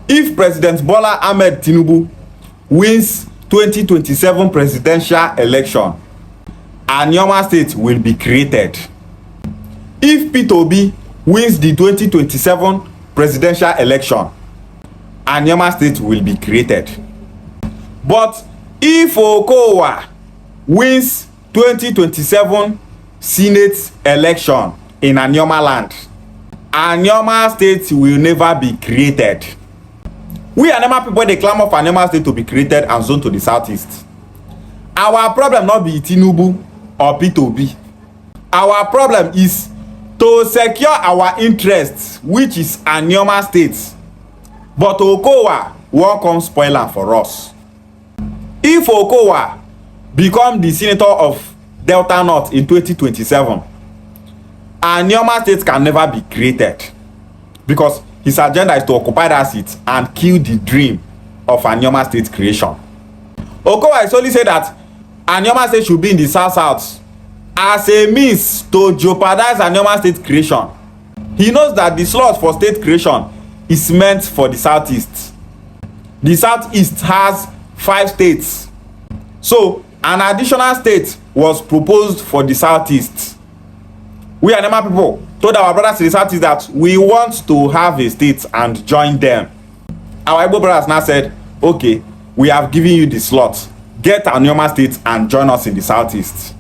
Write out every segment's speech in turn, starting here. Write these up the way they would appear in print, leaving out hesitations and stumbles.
If President Bola Ahmed Tinubu wins 2027 presidential election, Anioma State will be created. If Peter Obi wins the 2027 presidential election, Anioma State will be created. But if Okowa wins 2027 Senate election in Anioma land, Anioma State will never be created. We Anioma people dey clamor for Anioma State to be created and zoned to the southeast. Our problem not be Tinubu or Peter Obi. Our problem is to secure our interests, which is Anioma State. But Okowa won't come spoil am for us. If Okowa become the senator of Delta North in 2027, Anioma State can never be created because his agenda is to occupy that seat and kill the dream of Anioma State creation. Okowa is only say that Anioma State should be in the south as a means to jeopardize Anioma State creation. He knows that the slot for state creation is meant for the southeast. The southeast has 5 states. So an additional state was proposed for the southeast. We Anioma people told our brothers in the southeast that we want to have a state and join them. Our Igbo brothers now said, okay, we have given you the slot. Get Anioma State and join us in the southeast.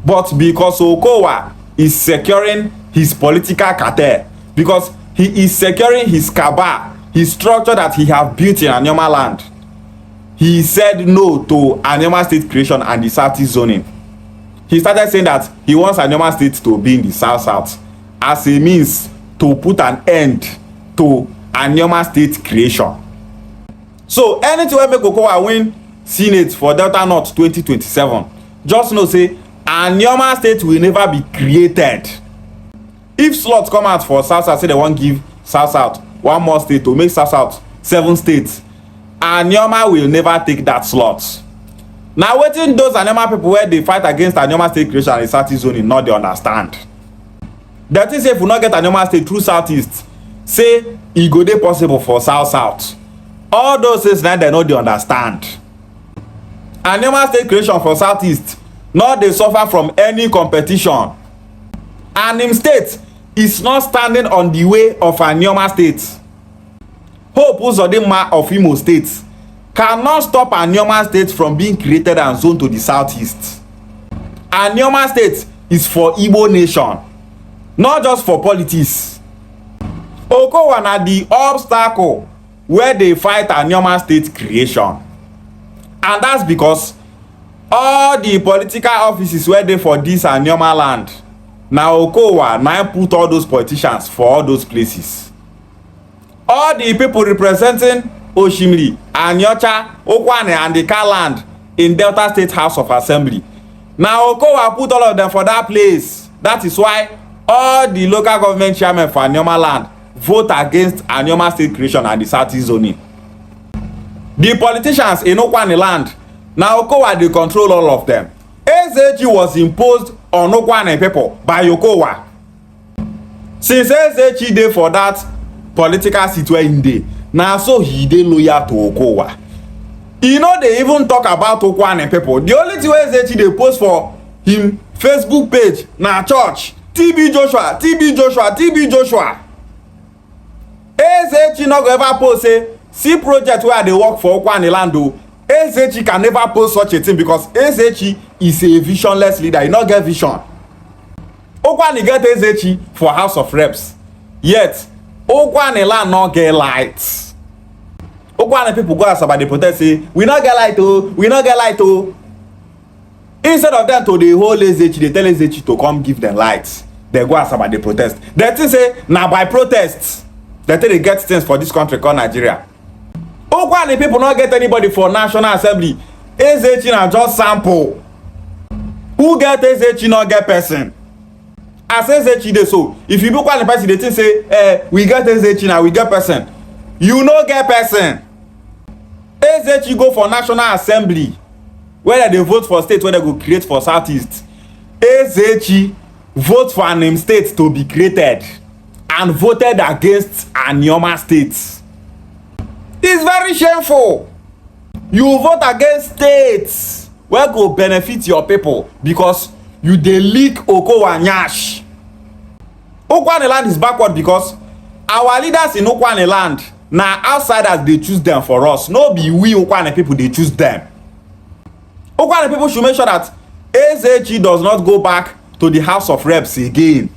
But because Okowa is securing his political cartel, because he is securing his cabal, his structure that he have built in Anioma land, he said no to Anioma State creation and the southeast zoning. He started saying that he wants Anioma State to be in the south as a means to put an end to Anioma State creation. So anything wey make Okowa win Senate for Delta North 2027, just know say Anioma State will never be created. If slots come out for south say they wan give south one more state to make south 7 states, Anioma will never take that slot. Now wetin those Anioma people wey dey fight against Anioma State creation and the southeast zoning no dey understand. They think say if we no get Anioma State through southeast, say e go dey possible for south. All those things na dem no dey understand. Anioma State creation for southeast no dey suffer from any competition, and im state is not standing on the way of Anioma State. Hope Uzodinma of Imo State cannot stop Anioma State from being created and zoned to the southeast. Anioma State is for Igbo nation, not just for politics. Okowa na the obstacle where they fight Anioma State creation, and that's because all the political offices where they for this Anioma land, now Okowa now put all those politicians for all those places. All the people representing Oshimiri, Anyocha, Okwane and the Kaland in Delta State House of Assembly, now Okowa put all of them for that place. That is why all the local government chairmen for Anioma land vote against Anioma State creation and the southeast zoning. The politicians in Okwane land, now Okowa dey control all of them. SHG was imposed on Okwane people by Okowa. Since SHG dey for that political seat where im dey, na so he dey loyal to Okowa. E no dey even talk about Okwane people. The only thing wey SHG dey post for him Facebook page na church, TB Joshua, TB Joshua, TB Joshua. SHG no go ever post say see project wey I dey work for Okwane land o. SHG can never post such a thing because SHG is a visionless leader. He no get vision. Okwane get SHG for House of Reps, yet Okwane land no get light. Okwane people go Asaba dey protest say we no get light o, we no get light o. Instead of them to dey hold SHG, they tell SHG to come give them light. They go Asaba dey protest. They think say na by protest they think they get things for this country called Nigeria. Okwane people no get anybody for National Assembly. SHG na just sample. Who get SHG no get person. As SHG dey so, if you Okwane person dey think say we get SHG na we get person, you no get person. SHG go for National Assembly where they vote for state where they go create for southeast. SHG vote for an state to be created and voted against Anioma State. It's very shameful. You vote against states wey go benefit your people because you dey leak Okowa nyash. Ukwane land is backward because our leaders in Ukwane land na outsiders dey choose them for us. No be we Ukwane people dey choose them. Ukwane people should make sure that SHE does not go back to the House of Reps again.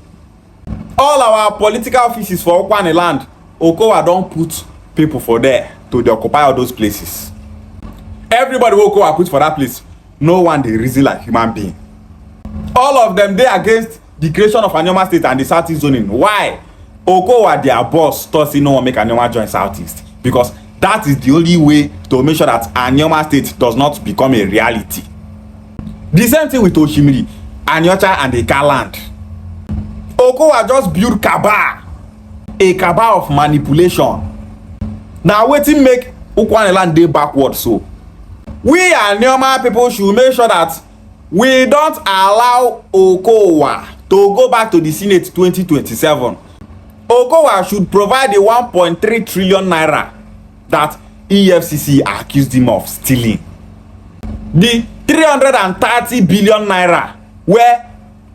All our political offices for Ukwane land, Okowa don put people for there to dey occupy all those places. Everybody wey Okowa put for that place, no one dey reason like human being. All of them dey against the creation of Anioma State and the Southeast zoning. Why? Okowa, their boss, thought say no one make Anioma join Southeast because that is the only way to make sure that Anioma State does not become a reality. The same thing with Oshimiri, Anyocha and Eka land. Okowa just build cabal, a cabal of manipulation. Now wetin make Ukwane land dey backward so? We Anioma people should make sure that we don't allow Okowa to go back to the Senate 2027. Okowa should provide the 1.3 trillion naira that EFCC accused him of stealing. The 330 billion naira where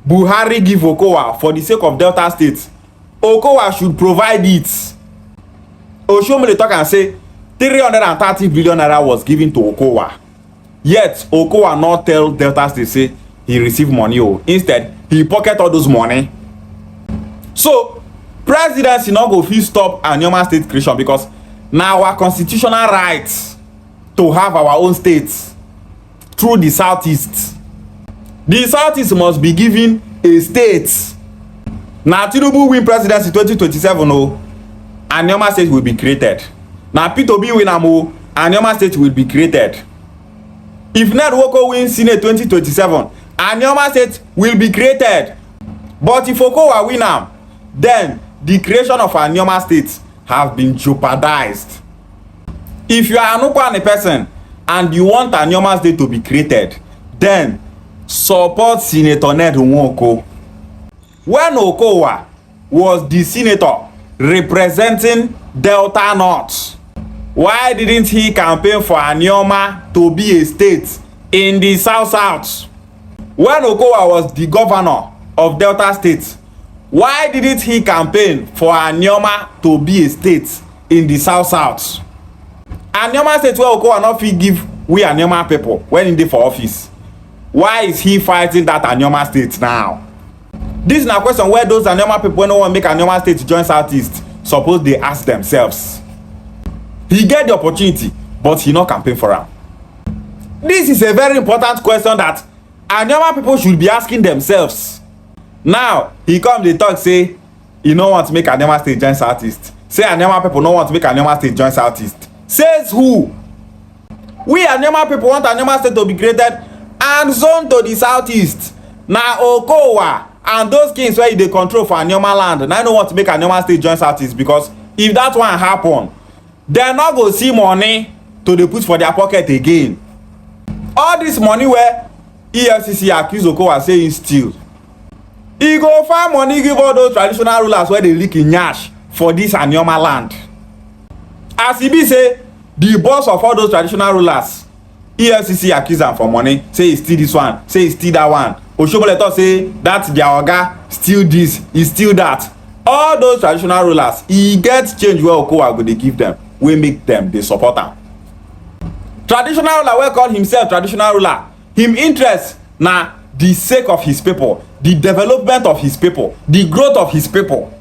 Buhari give Okowa for the sake of Delta State, Okowa should provide it. Oshomole talk and say 330 billion naira was given to Okowa. Yet Okowa not tell Delta State say he received money. Instead, he pocket all those money. So presidency not go fit stop Anioma State creation because now our constitutional rights to have our own states through the Southeast. The Southeast must be given a state. Now Tinubu win presidency 2027 Anioma State will be created. Now P2B win Anioma State will be created. If Ned Nwoko wins Senate 2027, Anioma State will be created. But if Okowa win am, then the creation of Anioma State have been jeopardized. If you are an Ukwane person and you want Anioma State to be created, then support Senator Ned Nwoko. When Okowa was the senator representing Delta North, why didn't he campaign for Anioma to be a state in the South? When Okowa was the governor of Delta State, why didn't he campaign for Anioma to be a state in the South? Anioma State where Okowa not fit give we Anioma people when he dey for office. Why is he fighting that Anioma State now? This is a question where those Anioma people wey no wan make Anioma State join Southeast suppose dey ask themselves. He get the opportunity, but he not campaign for am. This is a very important question that Anioma people should be asking themselves. Now he come dey talk say he no want to make Anioma State join Southeast. Say Anioma people no want to make Anioma State join Southeast. Says who? We Anioma people want Anioma State to be created and zoned to the Southeast. Now Okowa and those kings where they control for Anioma land, now I don't want to make Anioma State join Southeast because if that one happen, they not go see money to dey put for their pocket again. All this money where EFCC accuse Okowa say he steal, he go find money give all those traditional rulers where they leak in nyash for this Anioma land. As e be say the boss of all those traditional rulers, EFCC accuse am for money, say he steal this one, say he steal that one. Oshomole talk say that their oga steal this, he steal that. All those traditional rulers, e get change where Okowa go dey give them, wey make them dey support am. Traditional ruler wey call himself traditional ruler, him interest na the sake of his people, the development of his people, the growth of his people.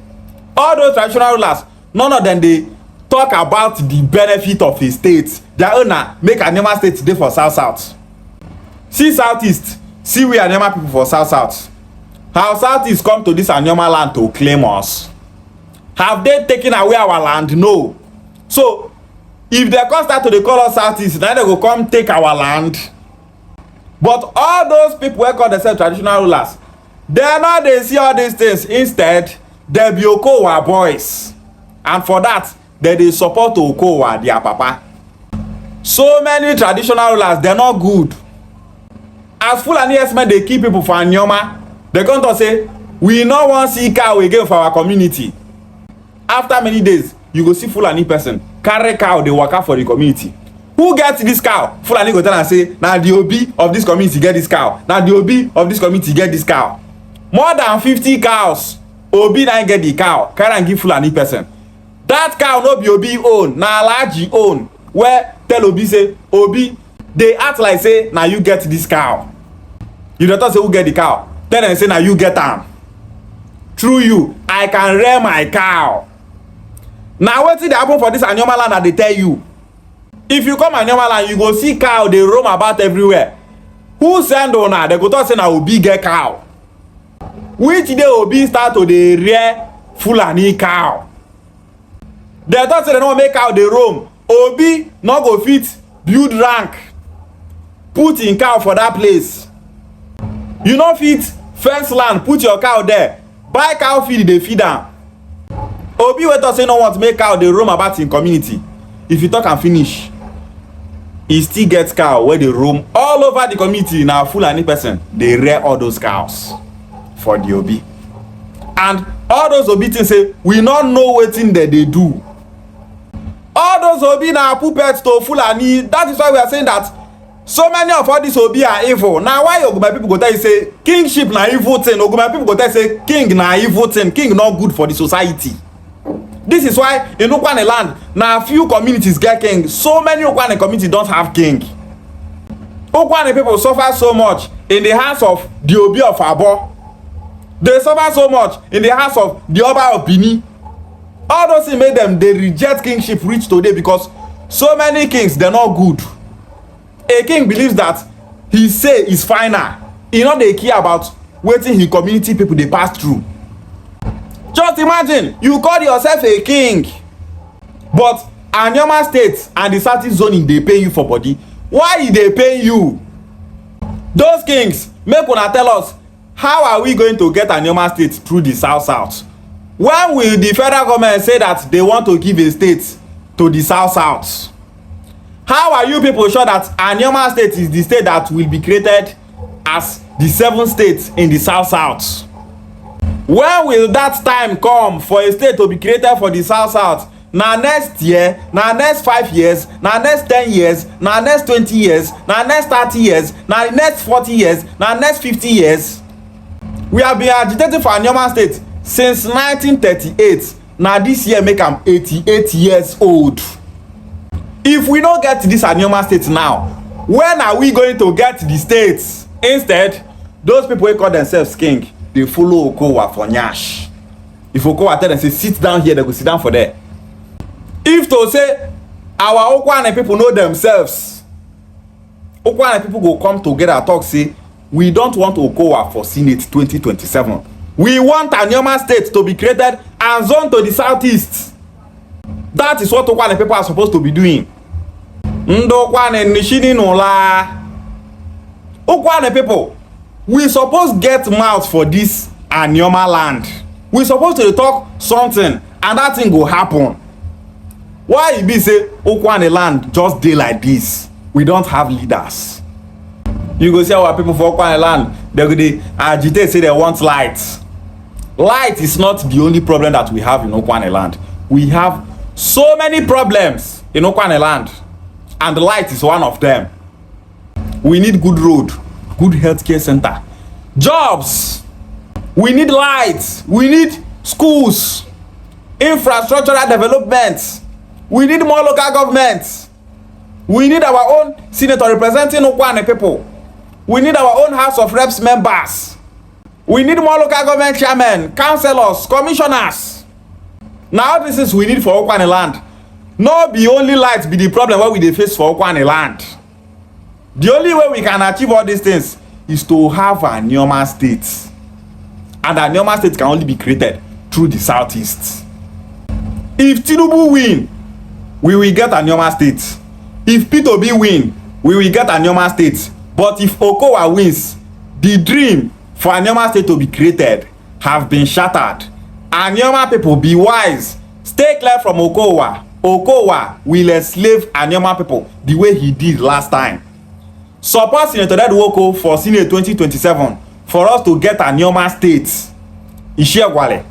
All those traditional rulers, none of them dey talk about the benefit of a state. Their own na make Anioma State dey for South. See Southeast, see we Anioma people for South. How Southeast come to this Anioma land to claim us? Have they taken away our land? No. So if they come start to dey call us Southeast, now they go come take our land. But all those people wey call themselves traditional rulers, they no dey see all these things. Instead, they be Okowa boys, and for that they dey support Okowa their papa. So many traditional rulers, they not good. As Fulani herdsmen dey kill people for Anioma, they come to say we no wan see cow again for our community. After many days, you go see Fulani person carry cow dey waka for the community. Who get this cow? Fulani go tell am say na the Obi of this community get this cow. Na the Obi of this community get this cow. More than 50 cows. Obi na get the cow. Carry am give Fulani person. That cow no be Obi own, na Alhaji own. Where tell Obi say, Obi, dey act like say na you get this cow. You dey talk say who get the cow? Tell dem say na you get am. Through you, I can rear my cow. Na wetin dey happen for this Anioma land I dey tell you. If you come Anioma land, you go see cow dey roam about everywhere. Who send una? They go talk say na Obi get cow. Which day Obi start to dey rear Fulani cow? They talk say they no make cow dey roam. Obi no go fit build rank, put in cow for that place. You no fit fence land, put your cow there. Buy cow feed, dey feed am. Obi wey talk say no want make cow dey roam about in community. If you talk am finish, e still get cow wey dey roam all over the community. Na Fulani person dey rear all those cows for the Obi. And all those Obi think say we no know wetin dem dey do. All those Obi na puppets to Fulani. That is why we are saying that so many of all these Obi are evil. Now why Oguma people go tell you say kingship na evil thing? Oguma people go tell you say king na evil thing. King not good for the society. This is why in Ukwane land, now few communities get king. So many Ukwane communities don't have king. Ukwane people suffer so much in the hands of the Obi of Abo. They suffer so much in the hands of the Oba of Bini. All those things made them, they reject kingship reach today because so many kings, they're not good. A king believes that his say is final. He not they care about waiting his community people they pass through. Just imagine, you call yourself a king, but Anioma state and the southeast zoning they pay you for body. Why they pay you? Those kings, make una tell us, how are we going to get Anioma state through the south? When will the federal government say that they want to give a state to the south? How are you people sure that Anioma state is the state that will be created as the 7th state in the south? When will that time come for a state to be created for the south? Na next year, na next 5 years, na next 10 years, na next 20 years, na next 30 years, na next 40 years, na next 50 years. We have been agitating for Anioma state since 1938. Now this year make am 88 years old. If we don't get this Anioma state now, when are we going to get the states? Instead, those people who call themselves king, they follow Okowa for nyash. If Okowa tell them say sit down here, they go sit down for there. If to say our Okwane people know themselves, Okwane people go come together talk say we don't want Okowa for Senate 2027. We want Anioma state to be created and zoned to the southeast. That is what Okwane people are supposed to be doing. Ndokwane nishini nola. Okwane people, we supposed get mouth for this Anioma land. We supposed to talk something and that thing go happen. Why e be say Okwane land just dey like this? We don't have leaders. You go see our people for Okwane land, they go dey agitate say they want light. Light is not the only problem that we have in Okwane land. We have so many problems in Okwane land, and light is one of them. We need good road, good healthcare center, jobs. We need lights. We need schools, infrastructural development. We need more local governments. We need our own senator representing Okwane people. We need our own House of Reps members. We need more local government chairmen, councillors, commissioners. Now this is we need for Okwane land. No be only light be the problem wey we dey face for Okwane land. The only way we can achieve all these things is to have a Anioma state. And a Anioma state can only be created through the southeast. If Tinubu win, we will get a Anioma state. If Peter Obi win, we will get a Anioma state. But if Okowa wins, the dream for Anioma state to be created have been shattered. Anioma people, be wise. Stay clear from Okowa. Okowa will enslave Anioma people the way he did last time. Support Senator Edwoko for Senate 2027 for us to get Anioma state. Ishiagwale.